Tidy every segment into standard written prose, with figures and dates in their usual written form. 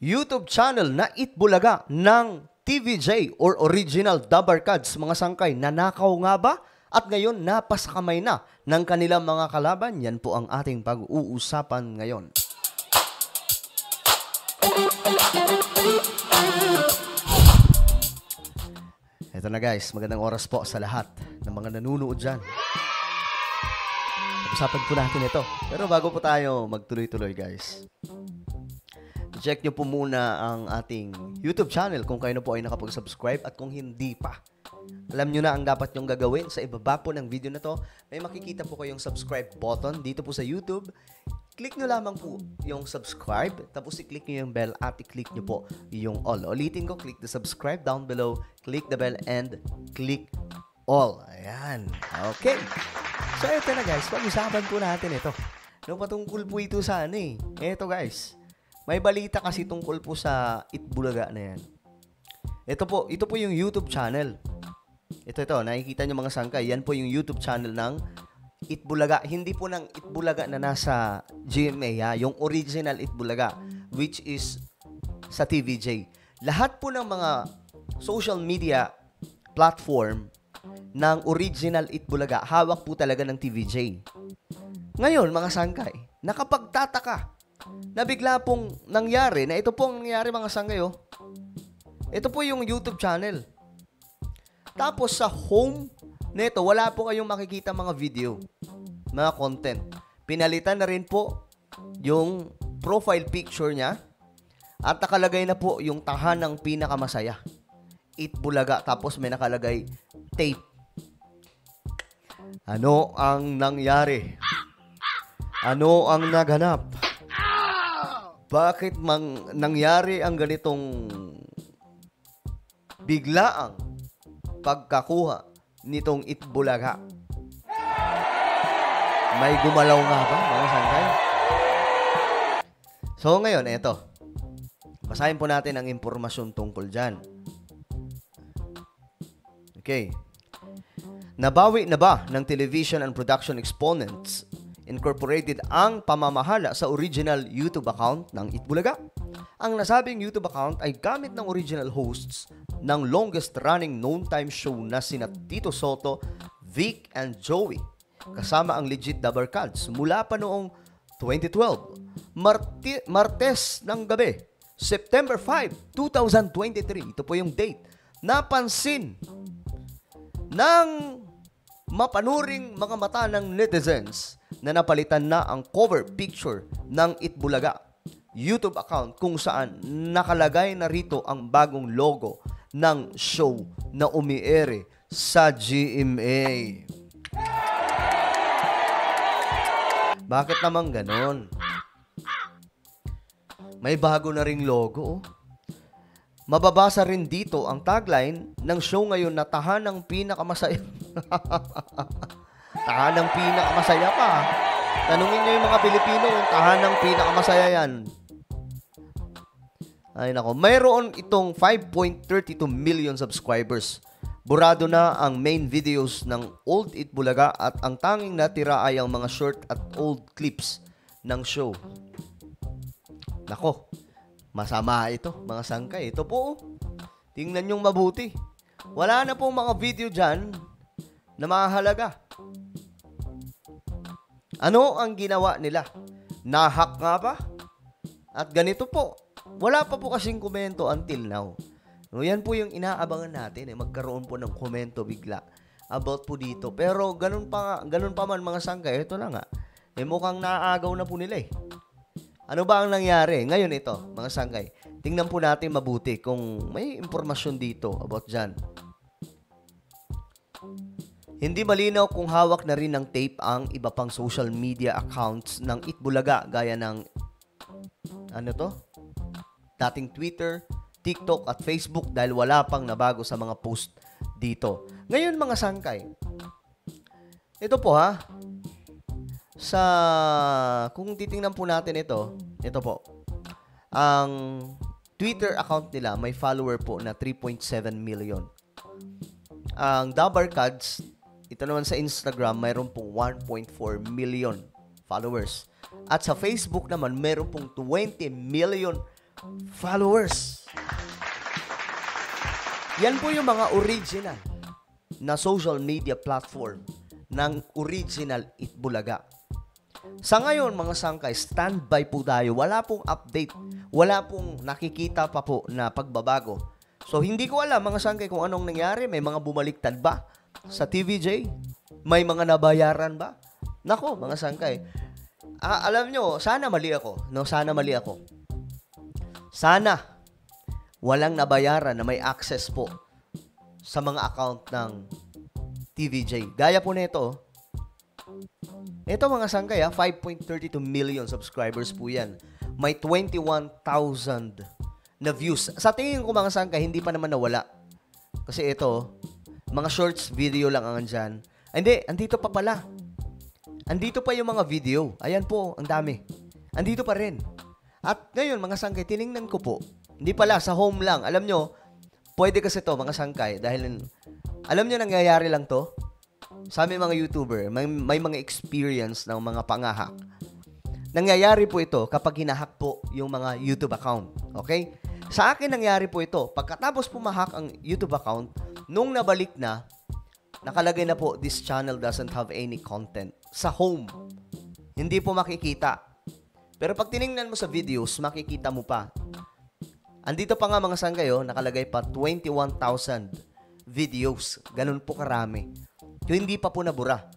YouTube channel na Itbulaga ng TVJ or Original Dabarkads, mga sangkay. Nanakaw nga ba? At ngayon, napasakamay na ng kanilang mga kalaban. Yan po ang ating pag-uusapan ngayon. Ito na guys, magandang oras po sa lahat ng mga nanunood dyan. Pag-usapan po natin ito. Pero bago po tayo magtuloy-tuloy guys, check nyo po muna ang ating YouTube channel kung kayo na po ay nakapag-subscribe at kung hindi pa. Alam nyo na ang dapat nyong gagawin. Sa ibaba po ng video na to, may makikita po kayong subscribe button dito po sa YouTube. Click nyo lamang po yung subscribe, tapos i-click nyo yung bell at i-click nyo po yung all. Ulitin ko, click the subscribe down below, click the bell, and click all. Ayan. Okay. So, ito na guys. Pag-usapan po natin ito. No, patungkol po ito sa ano eh. Ito guys. May balita kasi tungkol po sa Itbulaga na yan. Ito po yung YouTube channel. Ito, nakikita nyo mga sangkay. Yan po yung YouTube channel ng Itbulaga. Hindi po ng Itbulaga na nasa GMA, ha? Yung original Itbulaga, which is sa TVJ. Lahat po ng mga social media platform ng original Itbulaga, hawak po talaga ng TVJ. Ngayon, mga sangkay, nakapagtataka na bigla pong nangyari, na ito pong nangyari mga sangkay, oh. Ito po yung YouTube channel. Tapos sa home nito, wala po kayong makikita mga video, mga content. Pinalitan na rin po yung profile picture niya at nakalagay na po yung tahanang pinakamasaya, Itbulaga. Tapos may nakalagay tape. Ano ang nangyari? Ano ang naganap? Bakit nangyari ang ganitong biglaang pagkakuha nitong Itbulaga? May gumalaw nga ba, mga sangkay? So ngayon, eto. Basahin po natin ang impormasyon tungkol dyan. Okay. Nabawi na ba ng Television and Production Exponents Incorporated ang pamamahala sa original YouTube account ng Itbulaga? Ang nasabing YouTube account ay gamit ng original hosts ng longest-running noon-time show na sina Tito Soto, Vic, and Joey, kasama ang legit Dabarkads mula pa noong 2012. Martes ng gabi, September 5, 2023, ito po yung date, napansin ng mapanuring mga mata ng netizens na napalitan na ang cover picture ng Itbulaga YouTube account kung saan nakalagay na rito ang bagong logo ng show na umiere sa GMA. Bakit naman ganon? May bago na ring logo. Mababasa rin dito ang tagline ng show ngayon na tahanang pinakamasaya. Tahanang pinakamasaya pa. Tanungin nyo yung mga Pilipino, tahanang pinakamasaya yan. Ay nako, mayroon itong 5.32 million subscribers. Burado na ang main videos ng Old Itbulaga at ang tanging natira ay ang mga short at old clips ng show. Nako, masama ito, mga sangkay. Ito po, tingnan nyong mabuti. Wala na pong mga video dyan na mahalaga. Ano ang ginawa nila? Nahack nga ba? At ganito po, wala pa po kasing komento until now. No, yan po yung inaabangan natin. Magkaroon po ng komento bigla about po dito. Pero ganun pa man mga sangkay, ito na nga. Mukhang naaagaw na po nila eh. Ano ba ang nangyari? Ngayon ito, mga sangkay. Tingnan po natin mabuti kung may impormasyon dito about dyan. Hindi malinaw kung hawak na rin ng tape ang iba pang social media accounts ng Itbulaga gaya ng dating Twitter, TikTok at Facebook dahil wala pang nabago sa mga post dito. Ngayon mga sangkay, ito po kung titingnan po natin ito po, ang Twitter account nila may follower po na 3.7 million. Ang Dabarkads, ito naman sa Instagram, mayroon pong 1.4 million followers. At sa Facebook naman, mayroon pong 20 million followers. Yan po yung mga original na social media platform ng original Itbulaga. Sa ngayon, mga sangkay, standby po tayo. Wala pong update. Wala pong nakikita pa po na pagbabago. So, hindi ko alam, mga sangkay, kung anong nangyari. May mga bumaliktad ba sa TVJ? May mga nabayaran ba? Nako, mga sangkay. Alam nyo, sana mali ako. No, sana mali ako. Sana walang nabayaran na may access po sa mga account ng TVJ. Gaya po nito. Ito mga sangkay, 5.32 million subscribers po yan. May 21,000 na views. Sa tingin ko mga sangkay, hindi pa naman nawala. Kasi ito, mga shorts video lang ang andyan. Hindi, andito pa pala. Andito pa yung mga video. Ayan po, ang dami. Andito pa rin. At ngayon, mga sangkay, tiningnan ko po. Hindi pala, sa home lang. Alam nyo, pwede kasi to mga sangkay. Dahil, alam nyo, nangyayari lang to. Sa aming mga YouTuber, may mga experience ng mga pangahak. Nangyayari po ito kapag hinahak po yung mga YouTube account. Okay? Sa akin, nangyari po ito. Pagkatapos pumahak ang YouTube account, nung nabalik na, nakalagay na po, this channel doesn't have any content. Sa home. Hindi po makikita. Pero pag tiningnan mo sa videos, makikita mo pa. Andito pa nga mga sangkayo, nakalagay pa 21,000 videos. Ganun po karami. Yung hindi pa po nabura.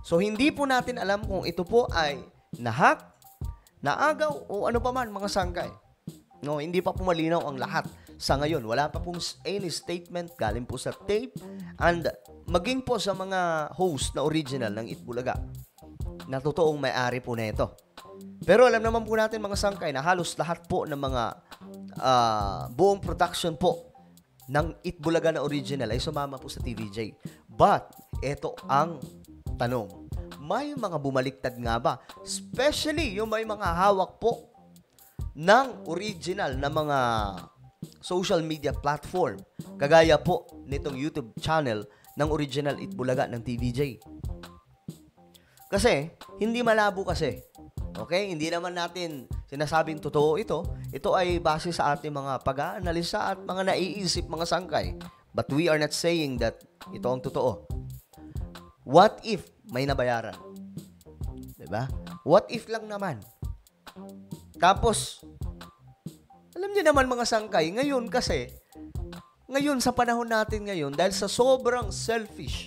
So, hindi po natin alam kung ito po ay nahack, naagaw, o ano pa man mga sangkay. No, hindi pa po malinaw ang lahat. Sa ngayon, wala pa pong any statement galing po sa tape and maging po sa mga host na original ng Itbulaga na totoong may-ari po na ito. Pero alam naman po natin mga sangkay na halos lahat po ng mga buong production po ng Itbulaga na original ay sumama po sa TVJ. But, ito ang tanong. May mga bumaliktad nga ba? Especially yung may mga hawak po ng original na mga social media platform. Kagaya po nitong YouTube channel ng original Itbulaga ng TVJ. Kasi, hindi malabo kasi. Okay? Hindi naman natin sinasabing totoo ito. Ito ay base sa ating mga pag-aanalisa at mga naiisip mga sangkay. But we are not saying that ito ang totoo. What if may nabayaran? Diba? What if lang naman? Tapos, alam niyo naman mga sangkay, ngayon kasi, ngayon sa panahon natin ngayon, dahil sa sobrang selfish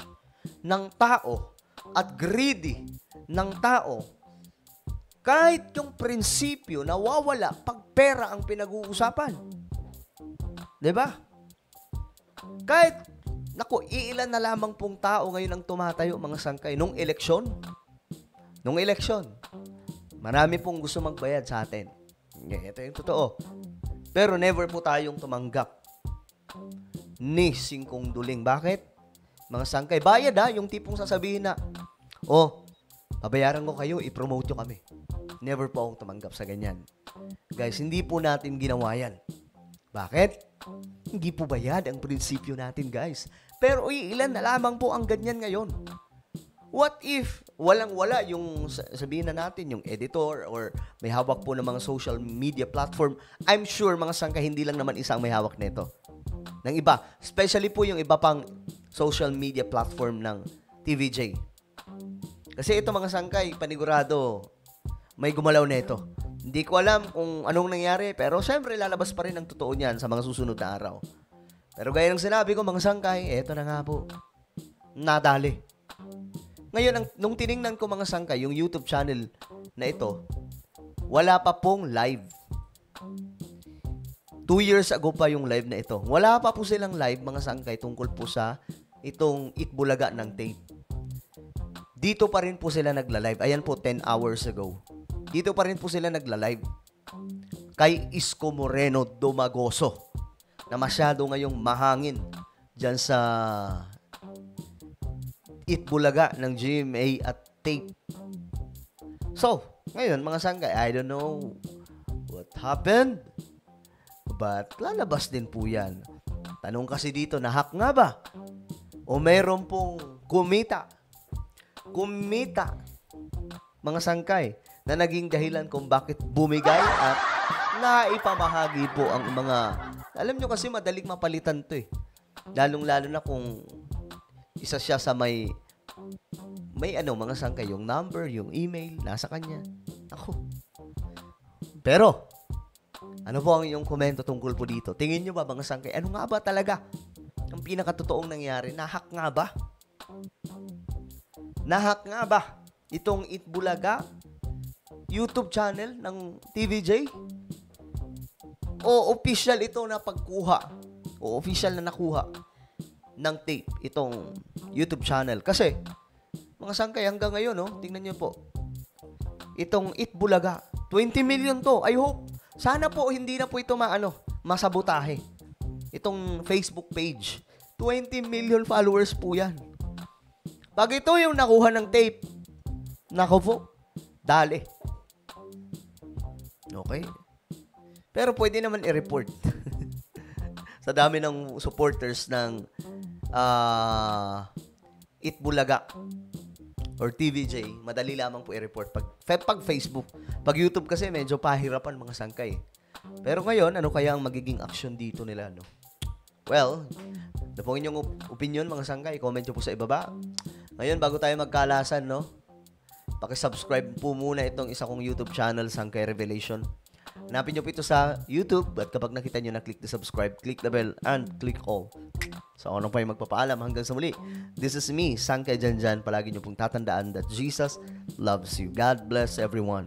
ng tao at greedy ng tao, kahit yung prinsipyo nawawala pag pera ang pinag-uusapan. Diba? Kahit, naku, iilan na lamang pong tao ngayon ang tumatayo, mga sangkay, nung eleksyon, marami pong gusto magbayad sa atin. Ito yung totoo. Pero never po tayong tumanggap ni singkong duling. Bakit? Mga sangkay, bayad yung tipong sasabihin na, pabayaran ko kayo, i-promote nyo kami. Never po akong tumanggap sa ganyan. Guys, hindi po natin ginawa yan. Bakit? Hindi po bayad ang prinsipyo natin, guys. Pero ilan na lamang po ang ganyan ngayon. What if walang-wala yung sabihin na natin, yung editor or may hawak po ng mga social media platform? I'm sure mga sangkay, hindi lang naman isang may hawak nito. Ng iba. Especially po yung iba pang social media platform ng TVJ. Kasi ito mga sangkay, panigurado, may gumalaw nito. Hindi ko alam kung anong nangyari, pero syempre lalabas pa rin ang totoo niyan sa mga susunod na araw. Pero gaya ng sinabi ko, mga sangkay, eto na nga po. Nadali. Ngayon, nung tiningnan ko mga sangkay, yung YouTube channel na ito, wala pa pong live. 2 years ago pa yung live na ito. Wala pa po silang live, mga sangkay, tungkol po sa itong Itbulaga ng tape. Dito pa rin po sila nagla-live. Ayan po, 10 hours ago. Dito pa rin po sila nagla-live. Kay Isko Moreno Domagoso, na masyado ngayong mahangin dyan sa Itbulaga ng GMA at tape. So, ngayon mga sangkay, I don't know what happened, but lalabas din po yan. Tanong kasi dito, nahack nga ba? O mayroon pong kumita, mga sangkay, na naging dahilan kung bakit bumigay at naipamahagi po ang mga, alam nyo kasi madaling mapalitan to eh. Lalong-lalo na kung isa siya sa may mga sangkay, yung number, yung email, nasa kanya. Ako. Pero, ano po ang inyong komento tungkol po dito? Tingin nyo ba mga sangkay, ano nga ba talaga ang pinakatotoong nangyari? Nahack nga ba? Nahack nga ba itong Itbulaga YouTube channel ng TVJ? O official ito na pagkuha? O official na nakuha ng tape itong YouTube channel? Kasi, mga sangkay, hanggang ngayon, tingnan nyo po. Itong Itbulaga, 20 million to. I hope. Sana po, hindi na po ito masabotahe. Itong Facebook page. 20 million followers po yan. Pag ito yung nakuha ng tape, nako po, dali. Okay. Pero pwede naman i-report. Sa dami ng supporters ng Itbulaga or TVJ, madali lamang po i-report pag Facebook. Pag YouTube kasi medyo pahirapan mga sangkay. Pero ngayon, ano kaya ang magiging action dito nila, no? Well, ano po inyong opinion mga sangkay? Comment nyo po sa ibaba. Ngayon, bago tayo magkalasan, no? Paki-subscribe po muna itong isa kong YouTube channel, Sangkay Revelation. Hanapin nyo po ito sa YouTube at kapag nakita nyo na click the subscribe, click the bell, and click all. So, ano pa yung magpapaalam hanggang sa muli. This is me, Sangkay Janjan. Palagi nyo pong tatandaan that Jesus loves you. God bless everyone.